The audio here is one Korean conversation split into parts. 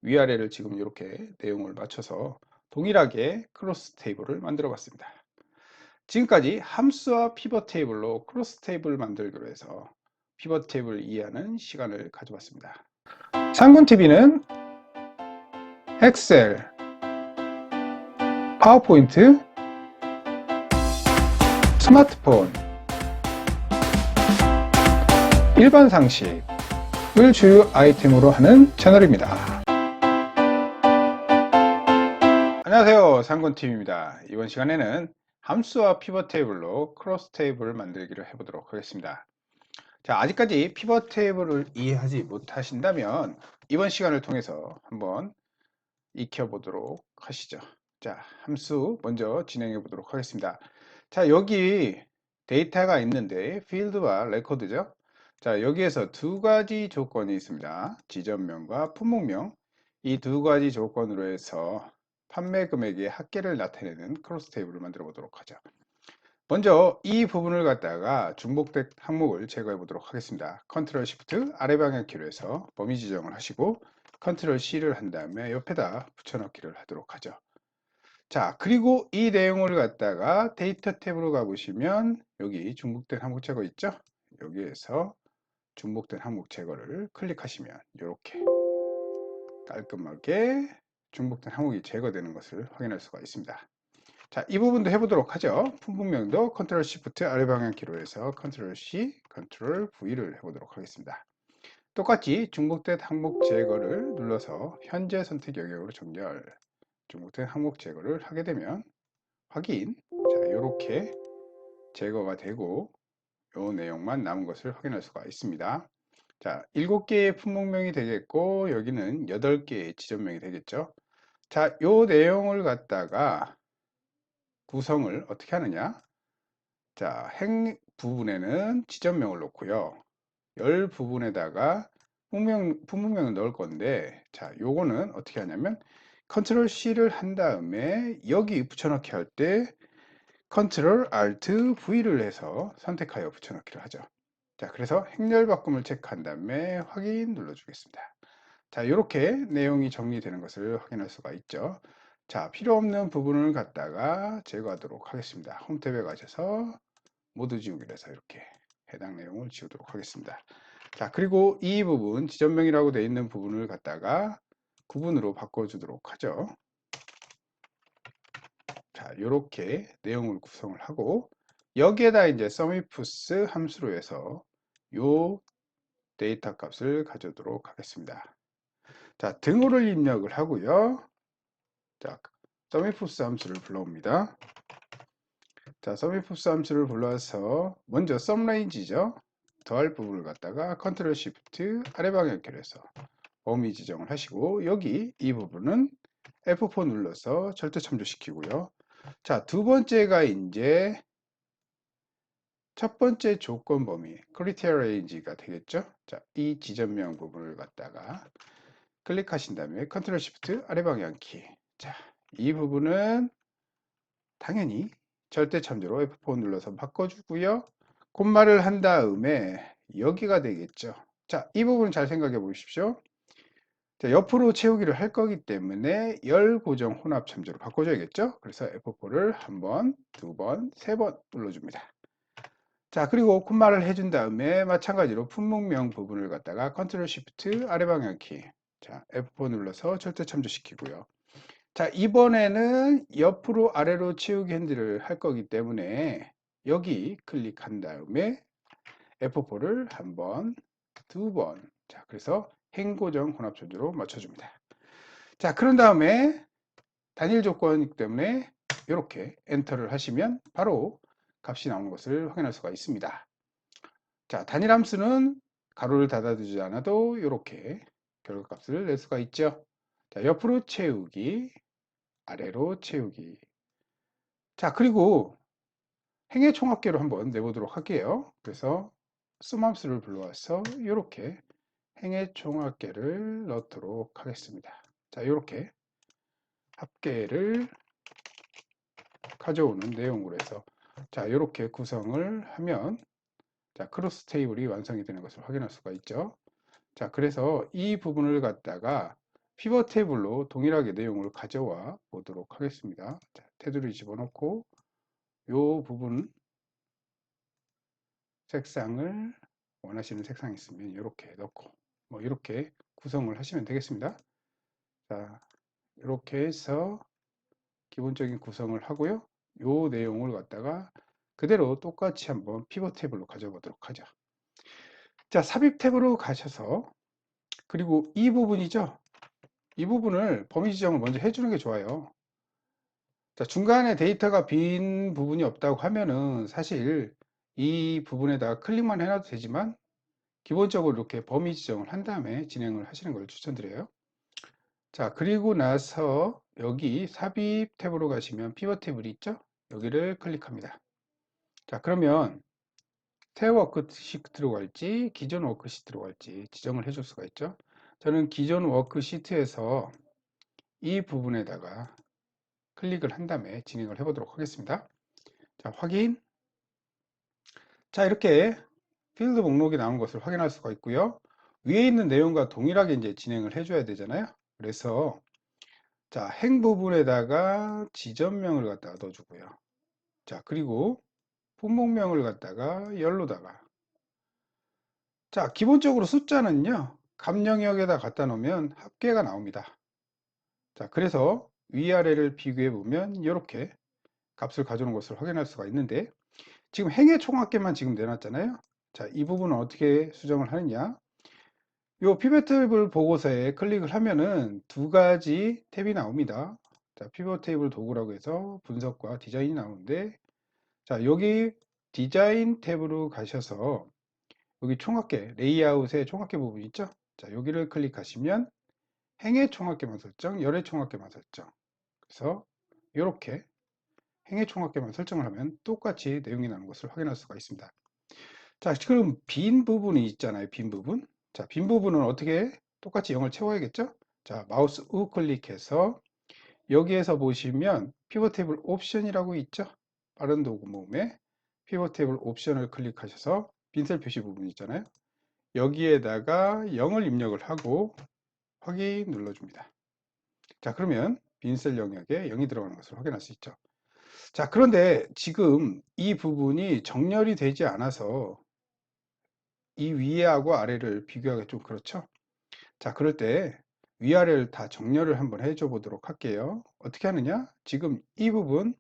위아래를 지금 이렇게 내용을 맞춰서 동일하게 크로스 테이블을 만들어 봤습니다. 지금까지 함수와 피벗 테이블로 크로스 테이블을 만들기로 해서 피벗 테이블을 이해하는 시간을 가져봤습니다. 상군TV는 엑셀, 파워포인트, 스마트폰, 일반 상식을 주요 아이템으로 하는 채널입니다. 안녕하세요, 상군TV입니다. 이번 시간에는 함수와 피벗 테이블로 크로스 테이블을 만들기를 해보도록 하겠습니다. 자, 아직까지 피벗 테이블을 이해하지 못하신다면 이번 시간을 통해서 한번 익혀보도록 하시죠. 자, 함수 먼저 진행해 보도록 하겠습니다. 자, 여기 데이터가 있는데 필드와 레코드죠. 자, 여기에서 두 가지 조건이 있습니다. 지점명과 품목명. 이 두 가지 조건으로 해서 판매 금액의 합계를 나타내는 크로스 테이블을 만들어 보도록 하죠. 먼저 이 부분을 갖다가 중복된 항목을 제거해 보도록 하겠습니다. 컨트롤 시프트 아래 방향 키로 해서 범위 지정을 하시고 컨트롤 C를 한 다음에 옆에다 붙여넣기를 하도록 하죠. 자, 그리고 이 내용을 갖다가 데이터 탭으로 가보시면 여기 중복된 항목 제거 있죠? 여기에서 중복된 항목 제거를 클릭하시면 이렇게 깔끔하게 중복된 항목이 제거되는 것을 확인할 수가 있습니다. 자, 이 부분도 해보도록 하죠. 품목명도 컨트롤 시프트 아래 방향 키로 해서 컨트롤 C, 컨트롤 V를 해보도록 하겠습니다. 똑같이 중복된 항목 제거를 눌러서 현재 선택 영역으로 정렬, 중복된 항목 제거를 하게 되면 확인. 자, 이렇게 제거가 되고 요 내용만 남은 것을 확인할 수가 있습니다. 자, 7개의 품목명이 되겠고 여기는 8개의 지점명이 되겠죠. 자, 요 내용을 갖다가 구성을 어떻게 하느냐? 자, 행 부분에는 지점명을 놓고요. 열 부분에다가 품목명을 넣을 건데, 자, 요거는 어떻게 하냐면 컨트롤 C를 한 다음에 여기 붙여넣기 할 때 컨트롤 Alt V를 해서 선택하여 붙여넣기를 하죠. 자, 그래서 행렬 바꿈을 체크한 다음에 확인 눌러주겠습니다. 자, 이렇게 내용이 정리되는 것을 확인할 수가 있죠. 자, 필요 없는 부분을 갖다가 제거하도록 하겠습니다. 홈 탭에 가셔서 모두 지우기를 해서 이렇게 해당 내용을 지우도록 하겠습니다. 자, 그리고 이 부분 지점명이라고 되어 있는 부분을 갖다가 구분으로 바꿔주도록 하죠. 자, 이렇게 내용을 구성을 하고 여기에다 이제 sumifs 함수로 해서 요 데이터 값을 가져오도록 하겠습니다. 자, 등호를 입력을 하고요. 자, sumifs 함수를 불러옵니다. 자, sumifs 함수를 불러서 먼저 sumrange죠. 더할 부분을 갖다가 컨트롤 시프트 아래 방향 키로 해서 범위 지정을 하시고 여기 이 부분은 F4 눌러서 절대 참조시키고요. 자, 두 번째가 이제 첫 번째 조건 범위 criteria range가 되겠죠. 자, 이 지점명 부분을 갖다가 클릭하신 다음에 컨트롤 시프트 아래 방향 키. 자, 이 부분은 당연히 절대 참조로 F4 눌러서 바꿔주고요. 콤마를 한 다음에 여기가 되겠죠. 자, 이 부분 잘 생각해 보십시오. 자, 옆으로 채우기를 할 거기 때문에 열 고정 혼합 참조로 바꿔줘야겠죠. 그래서 F4를 한 번, 두 번, 세 번 눌러줍니다. 자, 그리고 콤마를 해준 다음에 마찬가지로 품목명 부분을 갖다가 컨트롤 시프트 아래 방향 키. 자, F4 눌러서 절대 참조시키고요. 자, 이번에는 옆으로 아래로 채우기 핸들을 할 거기 때문에 여기 클릭한 다음에 F4를 한 번, 두 번. 자, 그래서 행고정 혼합 참조로 맞춰줍니다. 자, 그런 다음에 단일 조건이기 때문에 이렇게 엔터를 하시면 바로 값이 나오는 것을 확인할 수가 있습니다. 자, 단일 함수는 가로를 닫아두지 않아도 이렇게 결과값을 낼 수가 있죠. 자, 옆으로 채우기, 아래로 채우기. 자, 그리고 행의 총합계로 한번 내보도록 할게요. 그래서 sum 함수를 불러와서 이렇게 행의 총합계를 넣도록 하겠습니다. 자, 이렇게 합계를 가져오는 내용으로 해서 자, 이렇게 구성을 하면 자, 크로스 테이블이 완성이 되는 것을 확인할 수가 있죠. 자, 그래서 이 부분을 갖다가 피벗 테이블로 동일하게 내용을 가져와 보도록 하겠습니다. 자, 테두리 집어넣고 이 부분 색상을 원하시는 색상이 있으면 이렇게 넣고 뭐 이렇게 구성을 하시면 되겠습니다. 자, 이렇게 해서 기본적인 구성을 하고요. 이 내용을 갖다가 그대로 똑같이 한번 피벗 테이블로 가져보도록 하죠. 자, 삽입 탭으로 가셔서 그리고 이 부분이죠. 이 부분을 범위 지정을 먼저 해주는 게 좋아요. 자, 중간에 데이터가 빈 부분이 없다고 하면은 사실 이 부분에다가 클릭만 해놔도 되지만 기본적으로 이렇게 범위 지정을 한 다음에 진행을 하시는 걸 추천드려요. 자, 그리고 나서 여기 삽입 탭으로 가시면 피벗 테이블이 있죠? 여기를 클릭합니다. 자, 그러면 새 워크시트로 갈지 기존 워크시트로 갈지 지정을 해줄 수가 있죠. 저는 기존 워크시트에서 이 부분에다가 클릭을 한 다음에 진행을 해 보도록 하겠습니다. 자, 확인. 자, 이렇게 필드 목록이 나온 것을 확인할 수가 있고요. 위에 있는 내용과 동일하게 이제 진행을 해줘야 되잖아요. 그래서 자, 행 부분에다가 지점명을 갖다가 넣어주고요. 자, 그리고 품목명을 갖다가 열로다가 자, 기본적으로 숫자는요, 값 영역에다 갖다 놓으면 합계가 나옵니다. 자, 그래서 위아래를 비교해 보면 이렇게 값을 가져오는 것을 확인할 수가 있는데 지금 행의 총합계만 지금 내놨잖아요. 자, 이 부분은 어떻게 수정을 하느냐? 요 피벗 테이블 보고서에 클릭을 하면은 두 가지 탭이 나옵니다. 자, 피벗 테이블 도구라고 해서 분석과 디자인이 나오는데 자, 여기 디자인 탭으로 가셔서 여기 총합계, 레이아웃의 총합계 부분 있죠? 자, 여기를 클릭하시면 행의 총합계만 설정, 열의 총합계만 설정. 그래서 이렇게 행의 총합계만 설정을 하면 똑같이 내용이 나오는 것을 확인할 수가 있습니다. 자, 그럼 빈 부분이 있잖아요. 빈 부분. 자, 빈 부분은 어떻게 똑같이 0을 채워야겠죠? 자, 마우스 우클릭해서 여기에서 보시면 피벗 테이블 옵션이라고 있죠? 빠른 도구 모음에 피벗 테이블 옵션을 클릭하셔서 빈셀 표시 부분 있잖아요. 여기에다가 0을 입력을 하고 확인 눌러줍니다. 자, 그러면 빈셀 영역에 0이 들어가는 것을 확인할 수 있죠. 자, 그런데 지금 이 부분이 정렬이 되지 않아서 이 위하고 아래를 비교하기 좀 그렇죠. 자, 그럴 때 위아래를 다 정렬을 한번 해줘 보도록 할게요. 어떻게 하느냐? 지금 이 부분,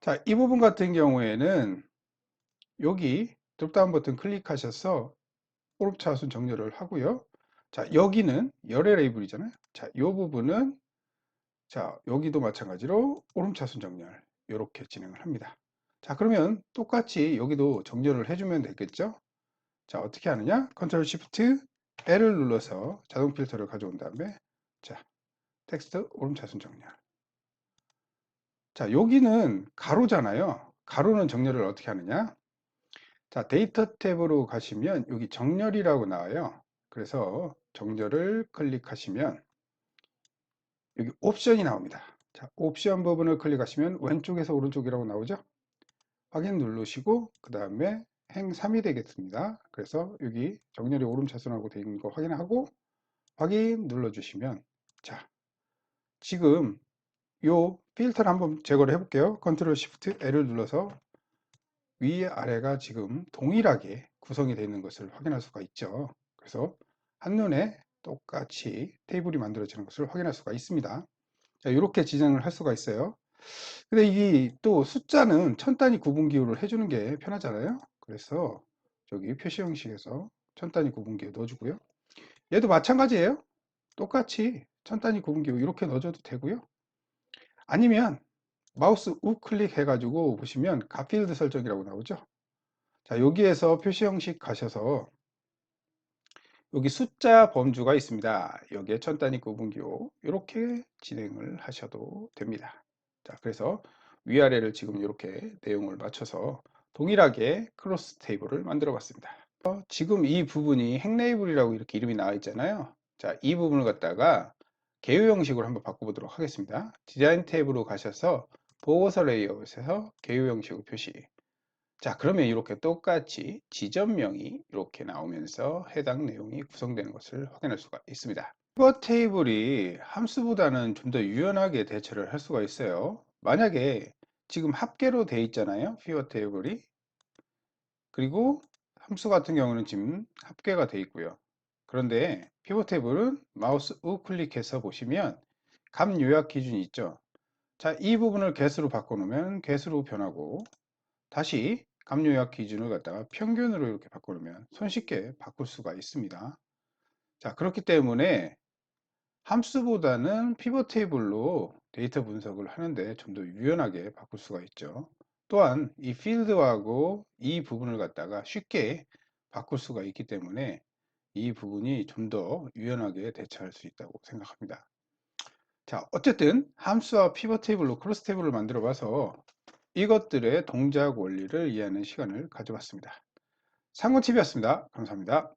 자, 이 부분 같은 경우에는 여기 드롭다운 버튼 클릭하셔서 오른차순 정렬을 하고요. 자, 여기는 열의 레이블이잖아요. 자, 이 부분은 자, 여기도 마찬가지로 오름차순 정렬 이렇게 진행을 합니다. 자, 그러면 똑같이 여기도 정렬을 해주면 되겠죠. 자, 어떻게 하느냐? 컨트롤 시프트 L을 눌러서 자동 필터를 가져온 다음에 자, 텍스트 오름차순 정렬. 자, 여기는 가로잖아요. 가로는 정렬을 어떻게 하느냐? 자, 데이터 탭으로 가시면 여기 정렬이라고 나와요. 그래서 정렬을 클릭하시면 여기 옵션이 나옵니다. 자, 옵션 부분을 클릭하시면 왼쪽에서 오른쪽이라고 나오죠. 확인 누르시고 그 다음에 행 3이 되겠습니다. 그래서 여기 정렬이 오름차순하고 되어 있는 거 확인하고 확인 눌러주시면 자, 지금 요 필터를 한번 제거를 해볼게요. 컨트롤 시프트 L을 눌러서 위 아래가 지금 동일하게 구성이 되어 있는 것을 확인할 수가 있죠. 그래서 한눈에 똑같이 테이블이 만들어지는 것을 확인할 수가 있습니다. 자, 이렇게 지정을 할 수가 있어요. 근데 이 또 숫자는 천 단위 구분 기호를 해주는 게 편하잖아요. 그래서 저기 표시 형식에서 천 단위 구분 기호 넣어주고요. 얘도 마찬가지예요. 똑같이 천 단위 구분 기호 이렇게 넣어줘도 되고요. 아니면 마우스 우클릭 해가지고 보시면 갓필드 설정이라고 나오죠. 자, 여기에서 표시 형식 가셔서 여기 숫자 범주가 있습니다. 여기에 천 단위 구분 기호 이렇게 진행을 하셔도 됩니다. 자, 그래서 위아래를 지금 이렇게 내용을 맞춰서 동일하게 크로스 테이블을 만들어 봤습니다. 지금 이 부분이 행 레이블이라고 이렇게 이름이 나와 있잖아요. 자, 이 부분을 갖다가 개요 형식으로 한번 바꿔보도록 하겠습니다. 디자인 탭으로 가셔서 보고서 레이아웃에서 개요 형식으로 표시. 자, 그러면 이렇게 똑같이 지점명이 이렇게 나오면서 해당 내용이 구성되는 것을 확인할 수가 있습니다. 피벗 테이블이 함수보다는 좀 더 유연하게 대처를 할 수가 있어요. 만약에 지금 합계로 돼 있잖아요. 피벗 테이블이. 그리고 함수 같은 경우는 지금 합계가 돼 있고요. 그런데 피벗 테이블은 마우스 우클릭해서 보시면 값 요약 기준이 있죠. 자, 이 부분을 개수로 바꿔놓으면 개수로 변하고, 다시 값 요약 기준을 갖다가 평균으로 이렇게 바꿔놓으면 손쉽게 바꿀 수가 있습니다. 자, 그렇기 때문에 함수보다는 피벗 테이블로 데이터 분석을 하는데 좀 더 유연하게 바꿀 수가 있죠. 또한 이 필드하고 이 부분을 갖다가 쉽게 바꿀 수가 있기 때문에 이 부분이 좀 더 유연하게 대처할 수 있다고 생각합니다. 자, 어쨌든 함수와 피벗 테이블로 크로스 테이블을 만들어 봐서 이것들의 동작 원리를 이해하는 시간을 가져봤습니다. 상고TV였습니다. 감사합니다.